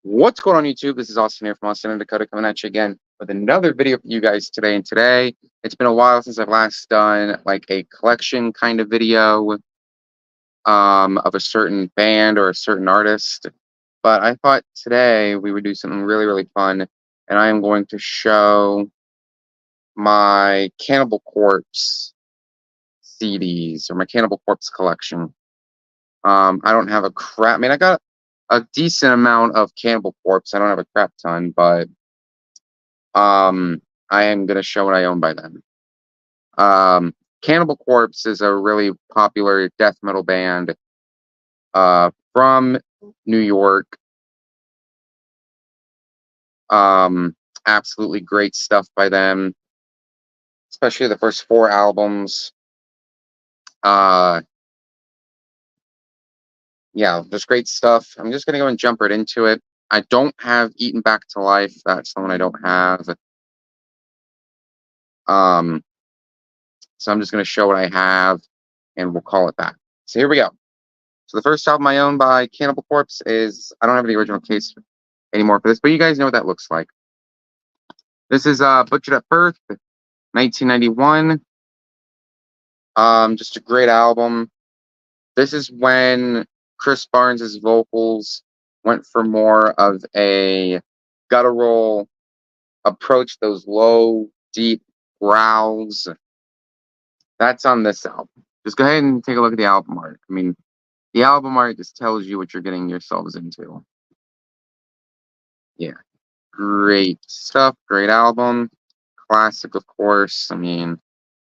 What's going on YouTube? This is Austin here from Austin and Dakota coming at you again with another video for you guys today. And today, it's been a while since I've last done like a collection kind of video of a certain band or a certain artist. But I thought today we would do something really, really fun. And I am going to show my Cannibal Corpse CDs or my Cannibal Corpse collection. I don't have a crap. I mean, I got a decent amount of Cannibal Corpse. I don't have a crap ton, but I am gonna show what I own by then. Cannibal Corpse is a really popular death metal band from New York. Absolutely great stuff by them, especially the first 4 albums. Yeah, just great stuff. I'm just gonna go and jump right into it. I don't have Eaten Back to Life. That's the one I don't have. So I'm just gonna show what I have, and we'll call it that. So here we go. So the first album I own by Cannibal Corpse is, I don't have the original case anymore for this, but you guys know what that looks like. This is Butchered at Birth, 1991. Just a great album. This is when Chris Barnes' vocals went for more of a guttural approach, those low, deep growls. That's on this album. Just go ahead and take a look at the album art. I mean, the album art just tells you what you're getting yourselves into. Yeah, great stuff. Great album. Classic, of course. I mean,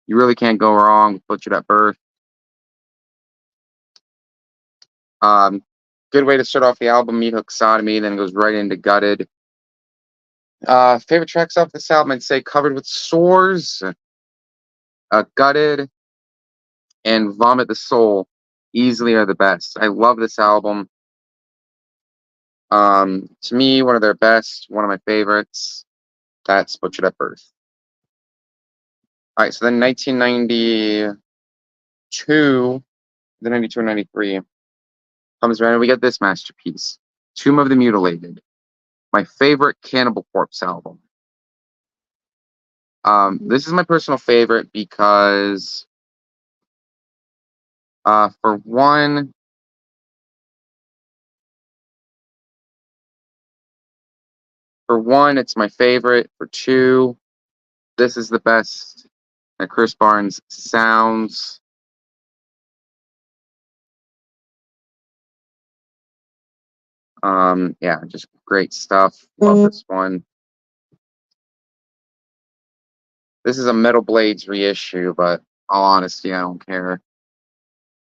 you really can't go wrong with Butchered at Birth. Good way to start off the album, Meat Hook Sodomy, then goes right into Gutted. Favorite tracks off this album, I'd say Covered with Sores, Gutted, and Vomit the Soul easily are the best. I love this album. To me, one of their best, one of my favorites. That's Butchered at Birth. All right, so then 1992, the 92 and 93 comes around, and we get this masterpiece, Tomb of the Mutilated, my favorite Cannibal Corpse album. This is my personal favorite because, for one, it's my favorite. For two, this is the best that Chris Barnes sounds. Yeah, just great stuff. Love this one. This is a Metal Blades reissue, but all honesty, I don't care.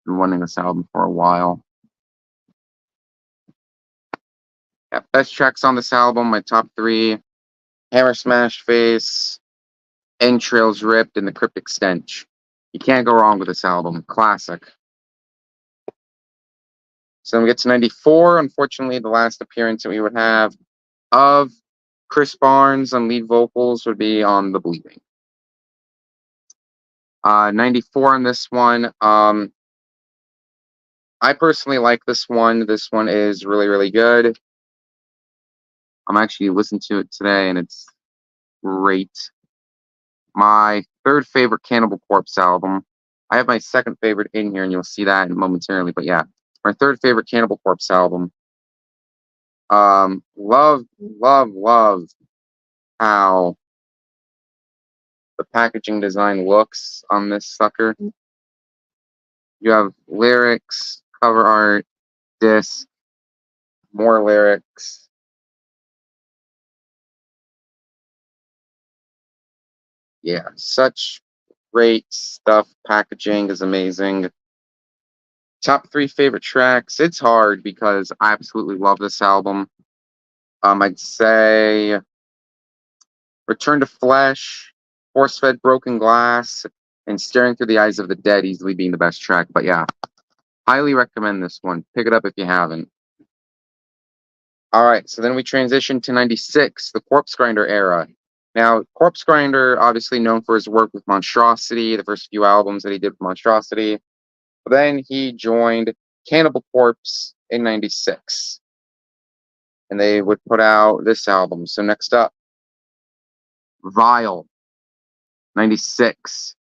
Been wanting this album for a while. Yeah, best tracks on this album, my top 3: Hammer Smash Face, Entrails Ripped, and The Cryptic Stench. You can't go wrong with this album. Classic. So then we get to 94. Unfortunately, the last appearance that we would have of Chris Barnes on lead vocals would be on The Bleeding. 94 on this one. I personally like this one. This one is really, really good. I'm actually listening to it today, and it's great. My third favorite Cannibal Corpse album. I have my second favorite in here, and you'll see that momentarily. But yeah, my third favorite Cannibal Corpse album. Love how the packaging design looks on this sucker. You have lyrics, cover art, disc, more lyrics. Yeah, such great stuff. Packaging is amazing. Top 3 favorite tracks. It's hard because I absolutely love this album. I'd say Return to Flesh, Force Fed Broken Glass, and Staring Through the Eyes of the Dead easily being the best track. But yeah, highly recommend this one. Pick it up if you haven't. All right, so then we transition to 96, the Corpse Grinder era. Now, Corpse Grinder, obviously known for his work with Monstrosity, the first few albums that he did with Monstrosity. But then he joined Cannibal Corpse in 96. and they would put out this album. So next up, Vile, 96.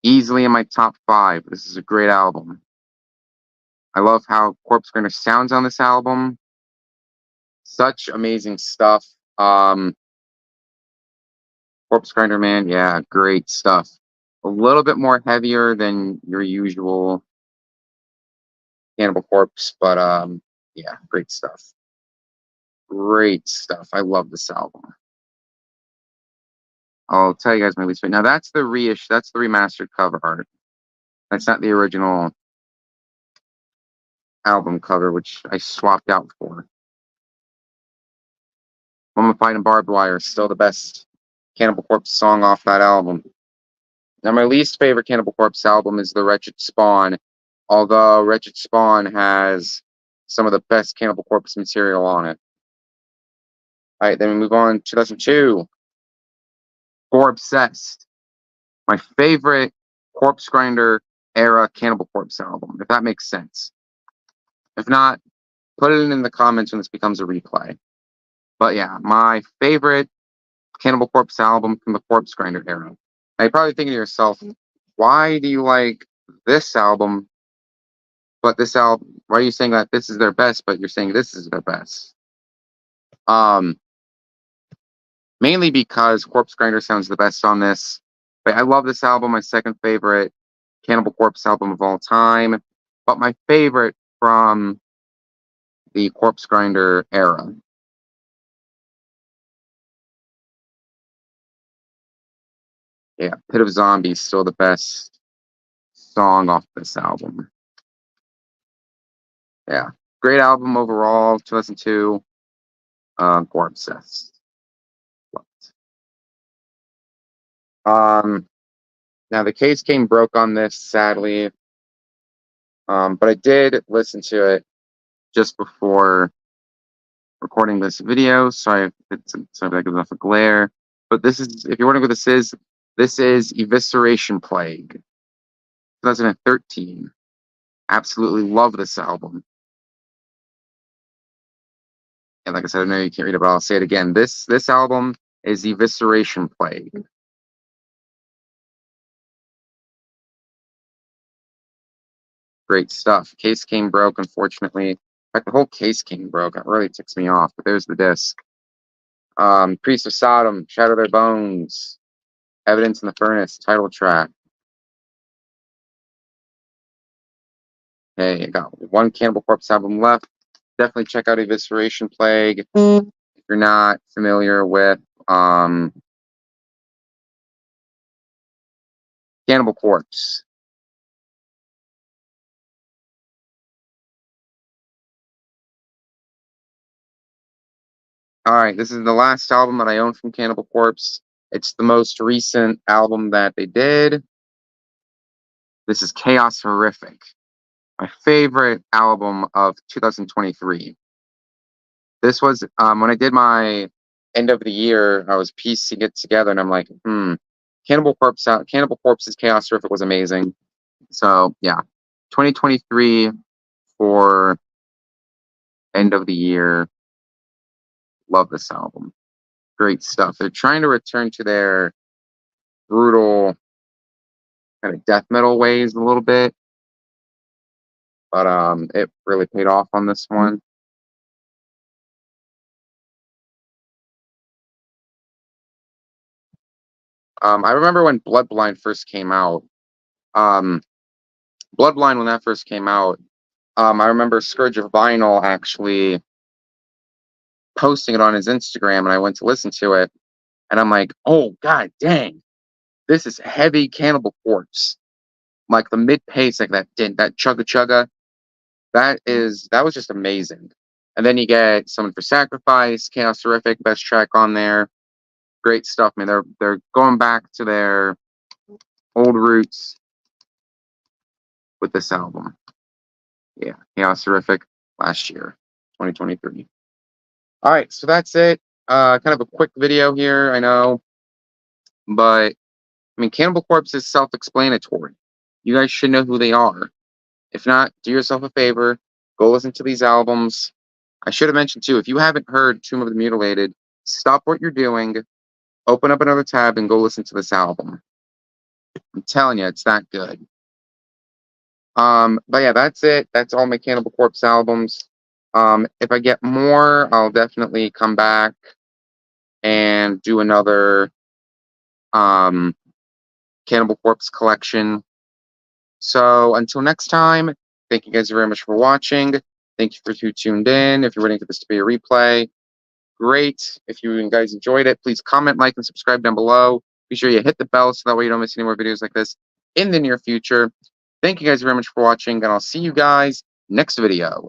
Easily in my top 5. This is a great album. I love how Corpse Grinder sounds on this album. Such amazing stuff. Corpse Grinder, man, yeah, great stuff. A little bit more heavier than your usual Cannibal Corpse, but yeah, great stuff. Great stuff. I love this album. I'll tell you guys my least favorite. Now that's the that's the remastered cover art. That's not the original album cover, which I swapped out for. Mummified and Barbed Wire is still the best Cannibal Corpse song off that album. Now my least favorite Cannibal Corpse album is The Wretched Spawn, although Wretched Spawn has some of the best Cannibal Corpse material on it. Alright, then we move on. 2002. For Obsessed. My favorite Corpse Grinder era Cannibal Corpse album, if that makes sense. If not, put it in the comments when this becomes a replay. But yeah, my favorite Cannibal Corpse album from the Corpse Grinder era. Now you're probably thinking to yourself, why do you like this album, but this album, why are you saying that this is their best, but you're saying this is their best? Mainly because Corpse Grinder sounds the best on this. But I love this album, my second favorite Cannibal Corpse album of all time. But my favorite from the Corpse Grinder era. Yeah, Pit of Zombies, still the best song off this album. Yeah, great album overall, 2002. Obsessed. Now the case came broke on this, sadly. But I did listen to it just before recording this video, so that gives off a glare. But this is, if you're wondering what this is Evisceration Plague, 2013. Absolutely love this album. And like I said, I know you can't read it, but I'll say it again. This album is Evisceration Plague. Great stuff. Case came broke, unfortunately. In fact, the whole case came broke. It really ticks me off, but there's the disc. Priest of Sodom, Shatter Their Bones, Evidence in the Furnace, title track. Hey, I got one Cannibal Corpse album left. Definitely check out Evisceration Plague. If you're not familiar with Cannibal Corpse. Alright, this is the last album that I own from Cannibal Corpse. It's the most recent album that they did. This is Chaos Horrific. My favorite album of 2023. This was when I did my end of the year, I was piecing it together and I'm like, Cannibal Corpse's Chaos Horrific was amazing. So yeah, 2023 for end of the year. Love this album. Great stuff. They're trying to return to their brutal kind of death metal ways a little bit, but it really paid off on this one. I remember when Bloodblind first came out. Bloodblind, when that first came out, I remember Scourge of Vinyl actually posting it on his Instagram, and I went to listen to it, and I'm like, oh god dang, this is heavy Cannibal Corpse. Like the mid pace, like that chugga chugga, that was just amazing. And then you get Summon for Sacrifice, Chaos Horrific, best track on there. Great stuff, man. They're going back to their old roots with this album. Yeah, Chaos Horrific last year, 2023. All right, so that's it. Kind of a quick video here, I know, but I mean, Cannibal Corpse is self-explanatory. You guys should know who they are. If not, do yourself a favor, go listen to these albums. I should have mentioned too, if you haven't heard Tomb of the Mutilated, stop what you're doing, open up another tab, and go listen to this album. I'm telling you, it's that good. But yeah, that's it. That's all my Cannibal Corpse albums. If I get more, I'll definitely come back and do another um Cannibal Corpse collection. So until next time, thank you guys very much for watching. Thank you for who tuned in. If you're waiting for this to be a replay, great. If you guys enjoyed it, please comment, like, and subscribe down below. Be sure you hit the bell so that way you don't miss any more videos like this in the near future. Thank you guys very much for watching, and I'll see you guys next video.